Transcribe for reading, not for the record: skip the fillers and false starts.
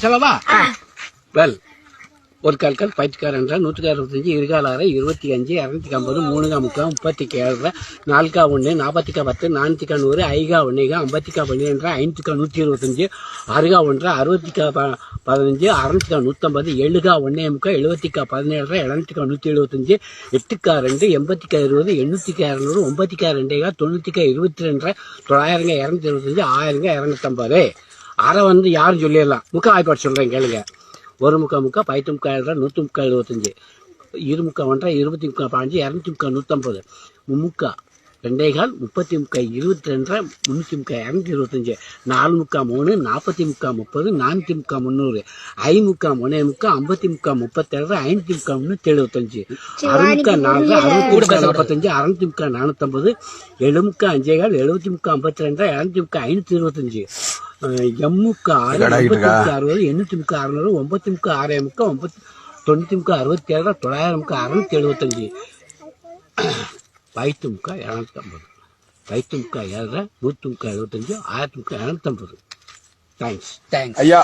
செலவா வெல் ஒரு கால்கால் பயிற்சிக்கார் என்றால் 165 இருகால் 25 250 3 முக்கால் 37 4 1 40 10 4 100 5 1 50 12 5 125 6 1 60 15 6 150 7 1 முக்கால் 70 17 7 175 8 2 80 20 8 200 9 2 90 22 900 225 1000 250 அரை வந்து யாரும் சொல்லிடலாம் முக்கால் வாய்ப்பாடு சொல்றேன் கேளுங்க. ஒரு முக்கால் பைத்து முக்கால் 100 முக்கால் 25 இரு முக்கால் 1 20 முக்கால் 15 200 முக்கால் 150 முக்கால் 2 கால் 30 முக்கால் 22 300 முக்கால் 225 4 முக்கால் 3 40 முக்கால் 30 4 முக்கால் 300 5 முக்கால் 3 முக்கால் 50 முக்கால் 37 5 முக்கால் 375 6 முக்கால் 4 60 45 600 முக்கால் 450 7 முக்கால் 5 கால் 70 முக்கால் 52 200 முக்கால் 525 எம்முக்கு 6 60 800 600 9 6 90 67 900 675 பைத்து முக்கால் 250 பைத்து முக்கால் 100 175 1000 250 தேங்க்ஸ் ஐயா.